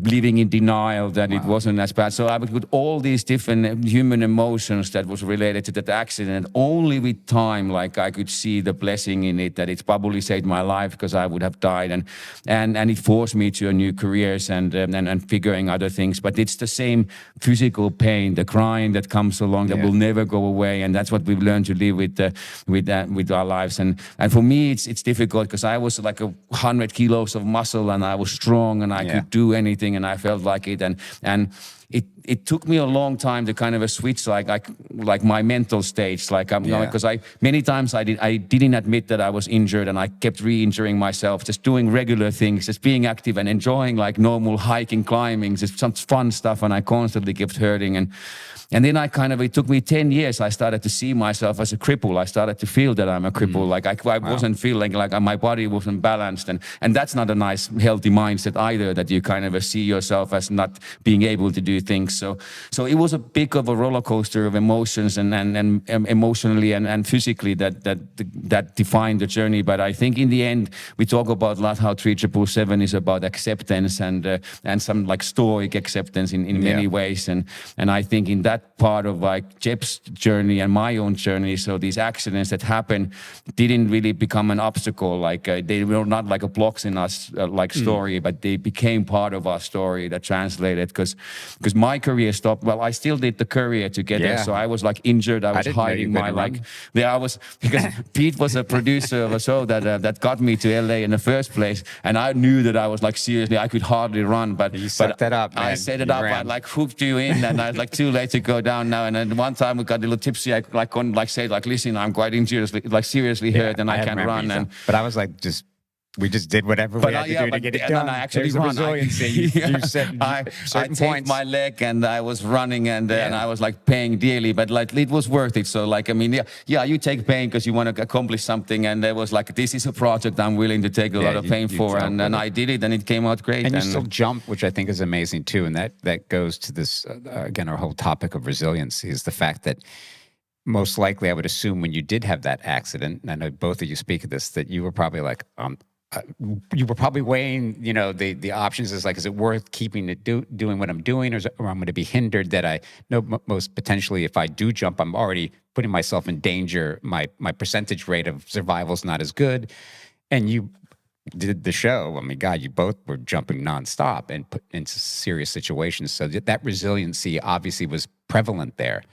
living in denial that it wasn't as bad. So I would put all these different human emotions that was related to that accident. Only with time, like, I could see the blessing in it, that it's probably saved my life, because I would have died, and it forced me to a new careers and figuring other things. But it's the same physical pain, the crying that comes along, that will never go away, and that's what we've learned to live with our lives. And for me, it's difficult, because I was like 100 kilos of muscle, and I was strong, and I could do anything, and I felt like it, and it took me a long time to kind of switch, like my mental stage, like because many times I didn't admit that I was injured, and I kept re-injuring myself, just doing regular things, just being active and enjoying like normal hiking, climbing, just some fun stuff, and I constantly kept hurting. And then it took me 10 years, I started to see myself as a cripple. I started to feel that I'm a cripple. Like I wasn't feeling like my body wasn't balanced. And that's not a nice, healthy mindset either, that you kind of see yourself as not being able to do things. So it was a bit of a roller coaster of emotions and emotionally and physically that defined the journey. But I think in the end, we talk about a lot how 3777 is about acceptance and some like stoic acceptance in many ways. And I think in that part of like Jeb's journey and my own journey, so these accidents that happen didn't really become an obstacle. Like they were not like a blocks in us story, but they became part of our story that translated because my career stopped. Well, I still did the Courier together, so I was like injured. I was hiding my I was because Pete was a producer of a show that got me to LA in the first place, and I knew that I was like seriously I could hardly run, but you set that up. Man. I set it up. I like hooked you in, and I was like too late to go down now. And then one time we got a little tipsy. I like couldn't like say like, listen, I'm quite seriously hurt, and I can't run. But I was like, we just did whatever we had to do to get it done. And I actually ran. Resiliency. You said I taped my leg and I was running and I was like paying dearly, but like it was worth it. So like, I mean, you take pain because you want to accomplish something. And there was like, this is a project I'm willing to take a lot of pain for. And I did it and it came out great. And you still jump, which I think is amazing too. And that goes to this, again, our whole topic of resiliency is the fact that most likely I would assume when you did have that accident, and I know both of you speak of this, that you were probably like, you were probably weighing, the options is like, is it worth keeping it doing what I'm doing, or I'm going to be hindered that I know most potentially if I do jump, I'm already putting myself in danger. My percentage rate of survival is not as good. And you did the show. I mean, God, you both were jumping nonstop and put into serious situations. So that resiliency obviously was prevalent there.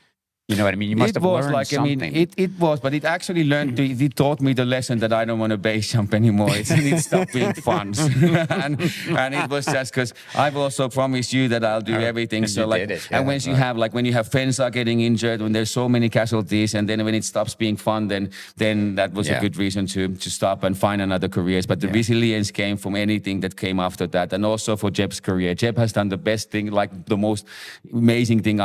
You know what I mean? You must have learned something. I mean, it was, but it actually it taught me the lesson that I don't want to base jump anymore. It stopped being fun. and it was just because I've also promised you that I'll do everything. So like, and when you have friends are getting injured, when there's so many casualties, and then when it stops being fun, then that was a good reason to stop and find another career. But the resilience came from anything that came after that. And also for Jeb's career. Jeb has done the best thing, like the most amazing thing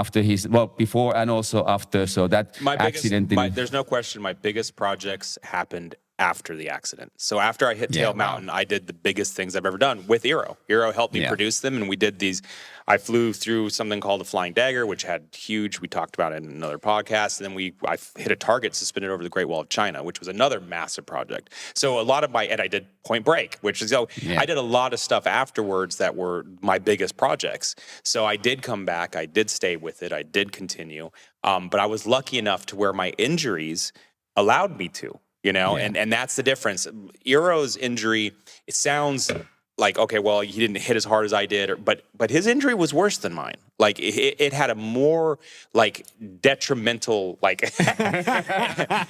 before and also after. So that accident there's no question my biggest projects happened after the accident. So after I hit Tail Mountain, I did the biggest things I've ever done with Iiro. Iiro helped me produce them, and we did these. I flew through something called the Flying Dagger, which had huge, we talked about it in another podcast, and then I hit a target suspended over the Great Wall of China, which was another massive project. So a lot of and I did Point Break, which is, I did a lot of stuff afterwards that were my biggest projects. So I did come back, I did stay with it, I did continue, but I was lucky enough to where my injuries allowed me to. And that's the difference. Iiro's injury, it sounds like, okay, well, he didn't hit as hard as I did, but his injury was worse than mine. Like it had a more like detrimental, like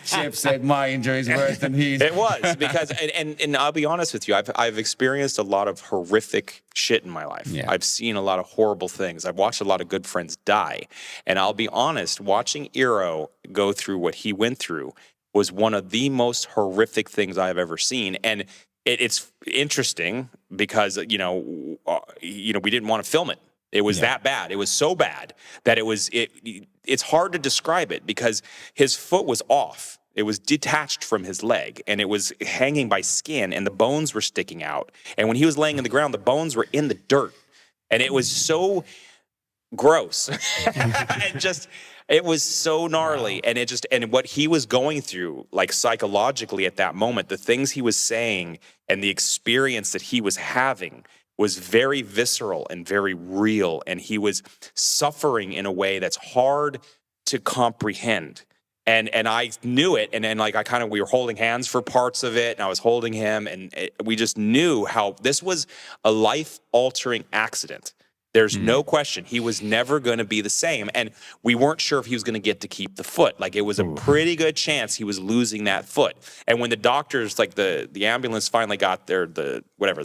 Chip said my injury is worse than his. It was because, and I'll be honest with you, I've experienced a lot of horrific shit in my life. Yeah. I've seen a lot of horrible things. I've watched a lot of good friends die. And I'll be honest, watching Iiro go through what he went through was one of the most horrific things I've ever seen. And it's interesting because, we didn't want to film it. It was that bad. It was so bad that it's hard to describe it because his foot was off. It was detached from his leg and it was hanging by skin and the bones were sticking out. And when he was laying in the ground, the bones were in the dirt. And it was so gross. It was so gnarly. Wow. And what he was going through, like psychologically at that moment, the things he was saying and the experience that he was having was very visceral and very real. And he was suffering in a way that's hard to comprehend. And I knew it. And then we were holding hands for parts of it and I was holding him and we just knew how this was a life-altering accident. There's no question. He was never going to be the same. And we weren't sure if he was going to get to keep the foot. Like, it was a pretty good chance he was losing that foot. And when the doctors, like the ambulance finally got there, the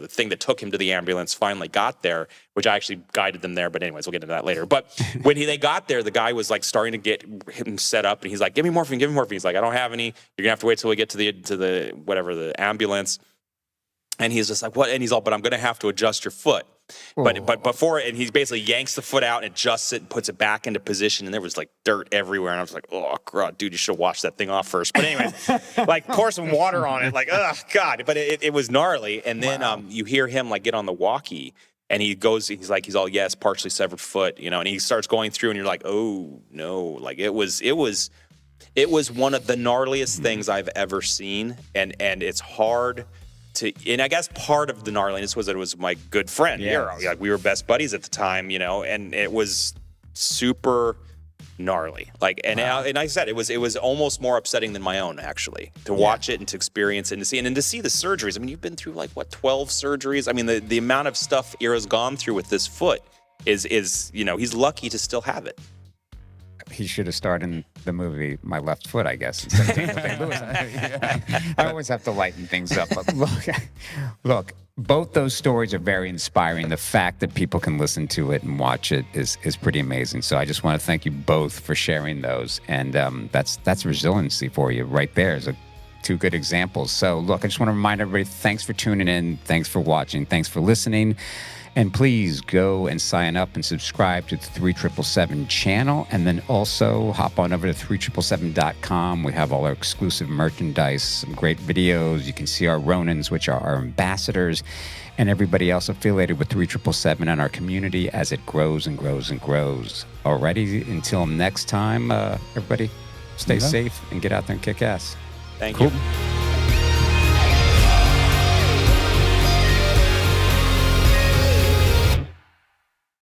thing that took him to the ambulance finally got there, which I actually guided them there. But anyways, we'll get into that later. But when they got there, the guy was like starting to get him set up. And he's like, give me morphine. He's like, I don't have any. You're going to have to wait till we get to the ambulance. And he's just like, what? And he's all, but I'm going to have to adjust your foot. But before, and he basically yanks the foot out and adjusts it and puts it back into position. And there was like dirt everywhere. And I was like, oh, God, dude, you should wash that thing off first. But anyway, like pour some water on it. Like, oh, God. But it was gnarly. And then you hear him like get on the walkie And he's like, he's all, yes, partially severed foot, you know, and he starts going through and you're like, oh no, like it was one of the gnarliest things I've ever seen. And it's hard and I guess part of the gnarliness was that it was my good friend, Iiro. Like we were best buddies at the time, you know, and it was super gnarly. Like, and like I said, it was almost more upsetting than my own, actually, to watch it and to experience it and to see the surgeries. I mean, you've been through like what, 12 surgeries? I mean, the amount of stuff Iiro's gone through with this foot is, you know, he's lucky to still have it. He should have starred in the movie My Left Foot, I guess, instead of Daniel Day-Lewis. I always have to lighten things up. But look, both those stories are very inspiring. The fact that people can listen to it and watch it is pretty amazing. So I just want to thank you both for sharing those. And that's resiliency for you right there. Is two good examples. So look, I just want to remind everybody, thanks for tuning in. Thanks for watching. Thanks for listening. And please go and sign up and subscribe to the 3777 channel. And then also hop on over to 3777.com. We have all our exclusive merchandise, some great videos. You can see our Ronins, which are our ambassadors, and everybody else affiliated with 3777 and our community as it grows and grows and grows. Alrighty, until next time, everybody stay safe and get out there and kick ass. Thank you.